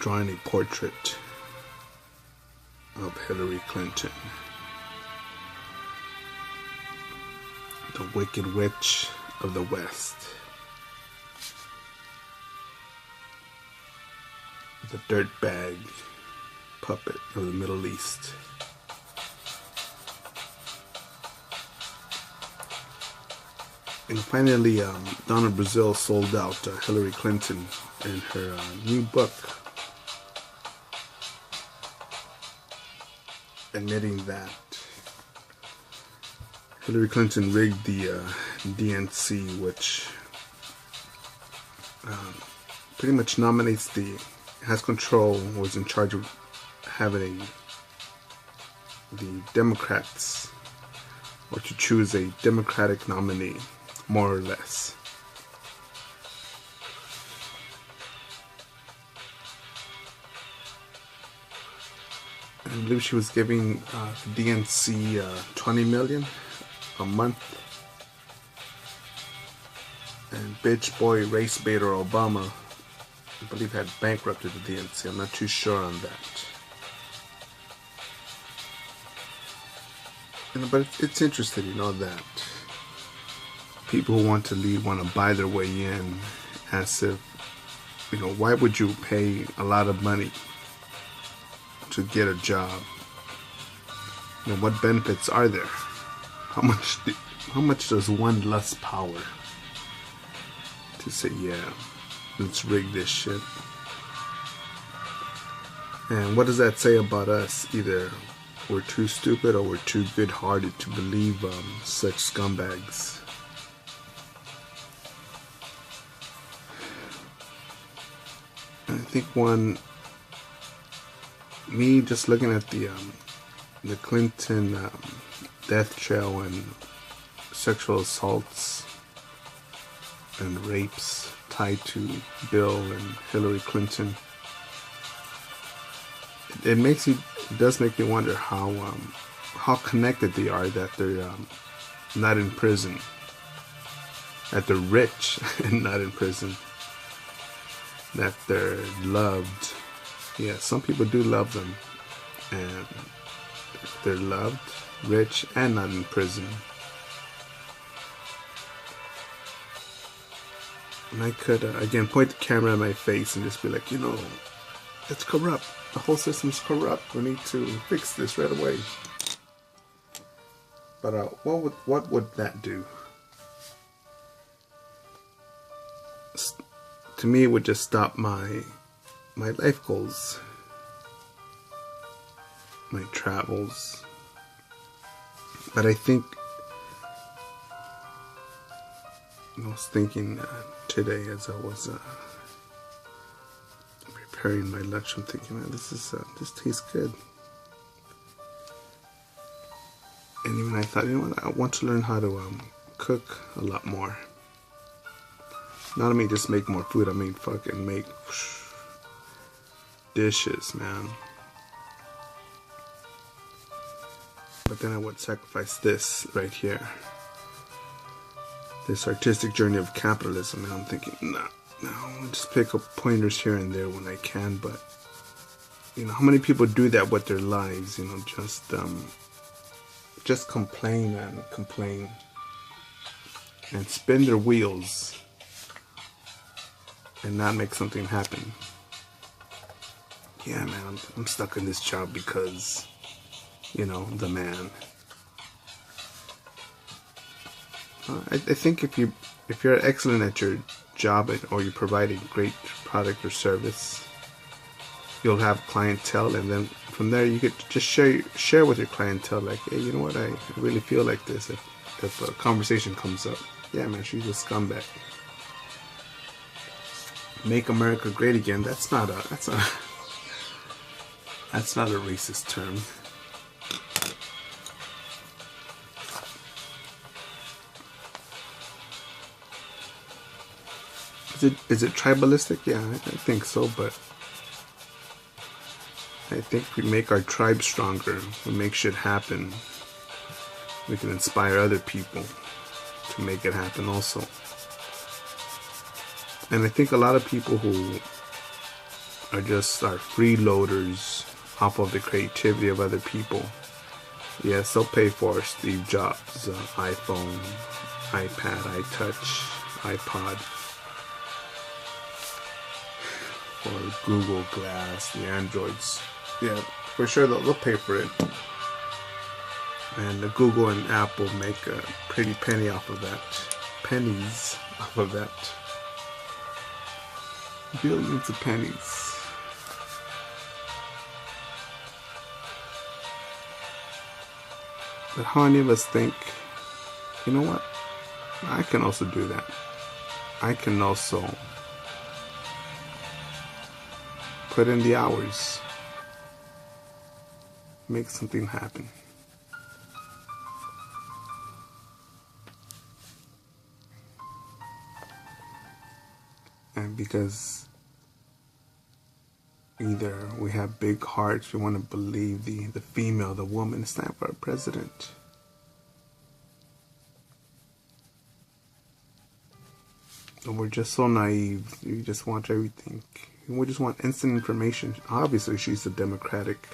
drawing a portrait of Hillary Clinton, the Wicked Witch of the West, the dirtbag puppet of the Middle East. And finally, Donna Brazile sold out Hillary Clinton and her new book, admitting that Hillary Clinton rigged the DNC, which pretty much nominates has control, was in charge of having the Democrats, or to choose a Democratic nominee, more or less. I believe she was giving the DNC $20 million a month. And bitch boy race baiter Obama, I believe, had bankrupted the DNC. I'm not too sure on that. But it's interesting, that people who want to lead want to buy their way in, as if, why would you pay a lot of money to get a job? What benefits are there? How much does one lust power to say, yeah, let's rig this shit? And what does that say about us? Either we're too stupid or we're too good-hearted to believe such scumbags. I think me just looking at the Clinton death trail and sexual assaults and rapes tied to Bill and Hillary Clinton, it does make me wonder how connected they are, that they're not in prison, that they're rich and not in prison, that they're loved. Yeah, some people do love them, and they're loved, rich, and not in prison. And I could, again, point the camera at my face and just be like, it's corrupt. The whole system's corrupt. We need to fix this right away. But what would that do? To me, it would just stop my life goals, my travels. But I think, I was thinking today as I was preparing my lunch, I'm thinking, man, this tastes good. And even I thought, I want to learn how to cook a lot more. Not just make more food, fucking make dishes, man. But then I would sacrifice this right here, this artistic journey of capitalism, and I'm thinking, no, I'll just pick up pointers here and there when I can. But how many people do that with their lives? Just complain and spin their wheels and not make something happen. Yeah, man, I'm stuck in this job because, the man. I think if you're excellent at your job, or you provide a great product or service, you'll have clientele, and then from there you could just share with your clientele, like, hey, you know what, I really feel like this. If a conversation comes up, yeah, man, she's a scumbag. Make America great again. That's not a racist term. Is it tribalistic? Yeah, I think so, but I think we make our tribe stronger, we make shit happen, we can inspire other people to make it happen also. And I think a lot of people who are just our freeloaders off of the creativity of other people. Yes, they'll pay for Steve Jobs' iPhone, iPad, iTouch, iPod, or Google Glass, the Androids. Yeah, for sure they'll pay for it. And the Google and Apple make a pretty penny off of that. Pennies off of that. Billions of pennies. But how many of us think, you know what? I can also do that. I can also put in the hours. Make something happen. And because either we have big hearts, we want to believe the female, the woman is time for our president. Or we're just so naive, we just want everything. We just want instant information. Obviously she's the Democratic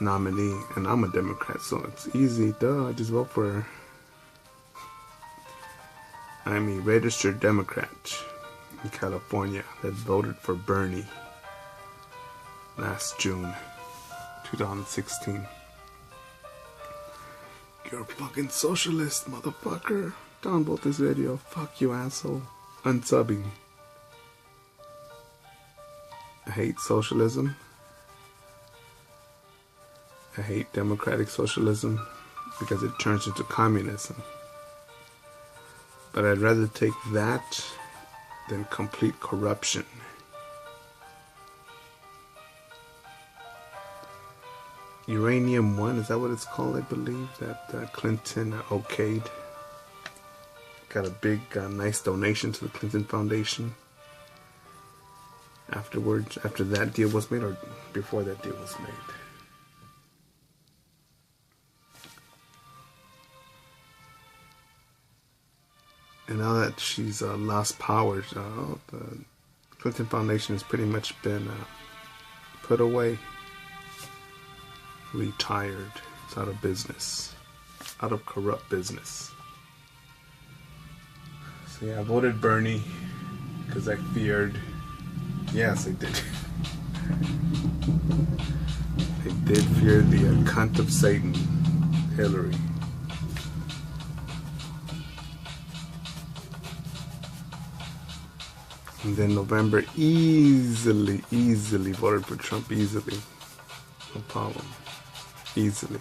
nominee, and I'm a Democrat, so it's easy. Duh, I just vote for her. I'm a registered Democrat in California that voted for Bernie last June 2016. You're a fucking socialist, motherfucker. Downvote this video. Fuck you, asshole. Unsubbing. I hate socialism. I hate democratic socialism because it turns into communism. But I'd rather take that than complete corruption. Uranium One, is that what it's called? I believe that Clinton okayed. Got a big, nice donation to the Clinton Foundation. Afterwards, after that deal was made, or before that deal was made. And now that she's lost power, the Clinton Foundation has pretty much been put away, retired. It's out of business, out of corrupt business. So yeah, I voted Bernie because I feared. Yes, I did. I did fear the cunt of Satan, Hillary. And then November, easily voted for Trump, easily. No problem. Easily,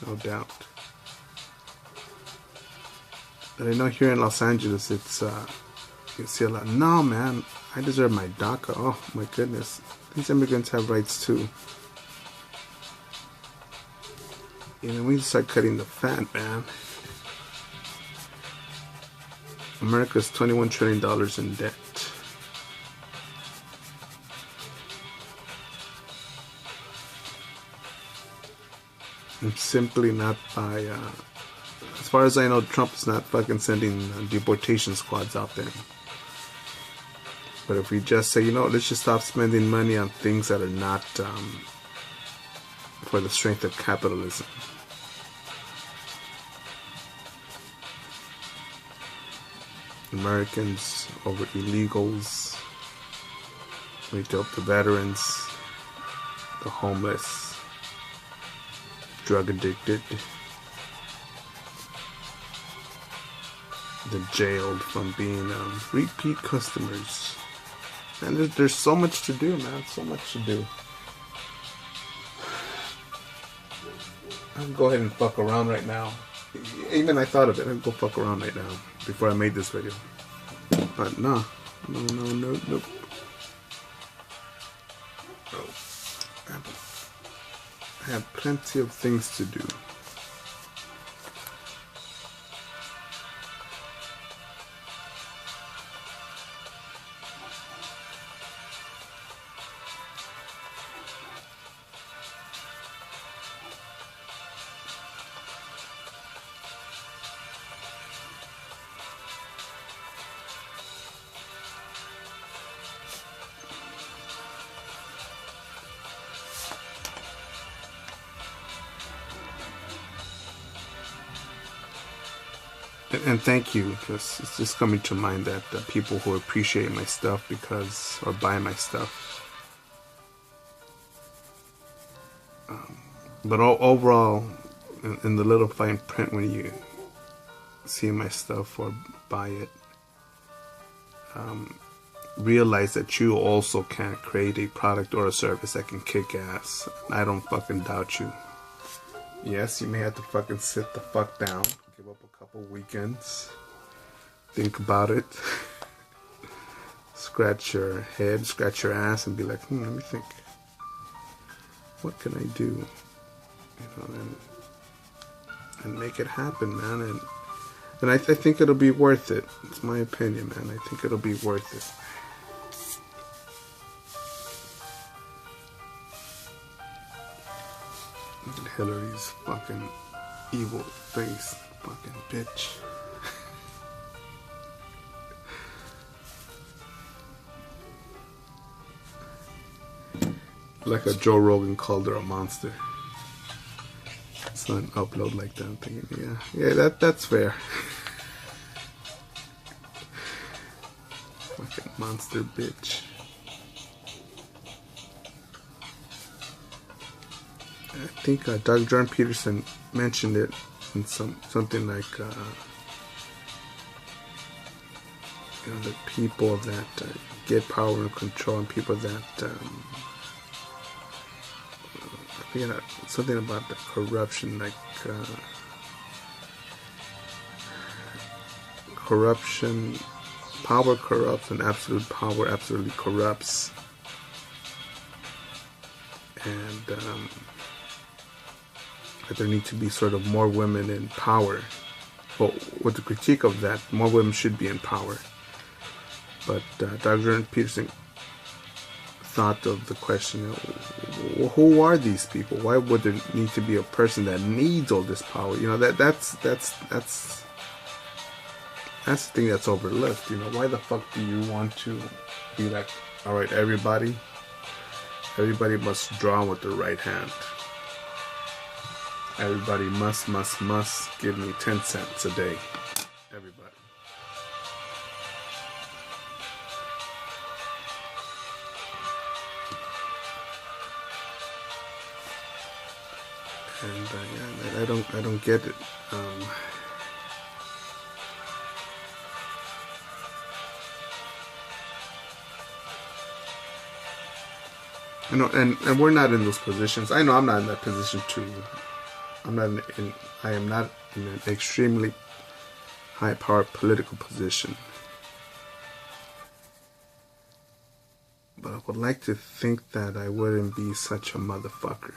no doubt. But I know here in Los Angeles, it's, you see a lot. No, man, I deserve my DACA. Oh, my goodness. These immigrants have rights too. You know, we need to start cutting the fat, man. America's $21 trillion in debt. And simply not by, as far as I know, Trump's not fucking sending deportation squads out there. But if we just say, you know, let's just stop spending money on things that are not for the strength of capitalism. Americans over illegals. We need to help the veterans, the homeless, drug addicted, the jailed from being repeat customers. And there's so much to do, man. So much to do. I'll go ahead and fuck around right now. Even I thought of it. I'd go fuck around right now before I made this video. But no. Nope. I have plenty of things to do. And thank you, because it's just coming to mind that people who appreciate my stuff because, or buy my stuff. But overall, in the little fine print when you see my stuff or buy it, realize that you also can create a product or a service that can kick ass. I don't fucking doubt you. Yes, you may have to fucking sit the fuck down, give up a couple weekends, think about it, scratch your head, scratch your ass, and be like, let me think. What can I do? You know, and make it happen, man. And I think it'll be worth it. It's my opinion, man. I think it'll be worth it. Look at Hillary's fucking evil face, fucking bitch. Like a Joe Rogan called her a monster. So an upload like that, I'm thinking, yeah, that's fair. Fucking monster bitch. I think Dr. Jordan Peterson mentioned it in something like, the people that get power and control, and people that I forget something about the corruption, like corruption, power corrupts, and absolute power absolutely corrupts, and that there need to be sort of more women in power. Well, with the critique of that, more women should be in power. But Dr. Jordan Peterson thought of the question, who are these people? Why would there need to be a person that needs all this power? You know, that's the thing that's overlooked. You know, why the fuck do you want to be like, all right, everybody must draw with the right hand. Everybody must give me 10 cents a day. Everybody. And I don't get it. You know, and we're not in those positions. I know I'm not in that position too. I am not in an extremely high-powered political position. But I would like to think that I wouldn't be such a motherfucker.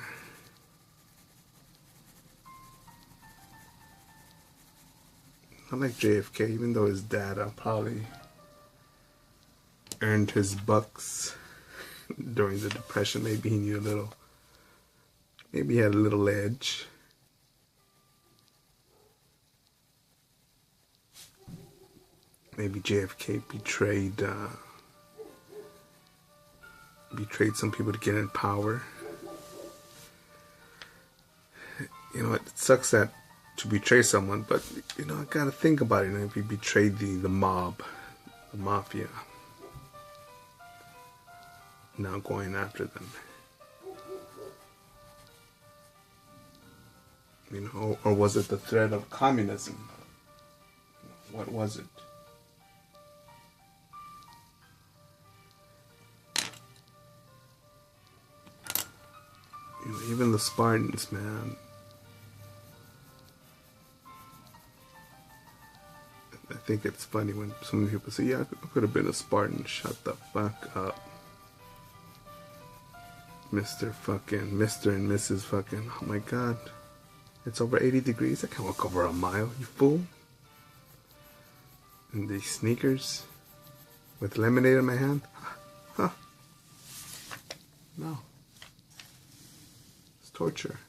Not like JFK, even though his dad probably earned his bucks during the Depression. Maybe he knew maybe he had a little edge. Maybe JFK betrayed some people to get in power. You know, it sucks that to betray someone, but you know, I gotta think about it. You know, if he betrayed the mob, the mafia, now going after them. You know, or was it the threat of communism? What was it? You know, even the Spartans, man. I think it's funny when so many people say, yeah, I could have been a Spartan. Shut the fuck up. Mr. and Mrs. fucking, oh my god. It's over 80 degrees. I can't walk over a mile, you fool. And these sneakers with lemonade in my hand. Huh. No. It's torture.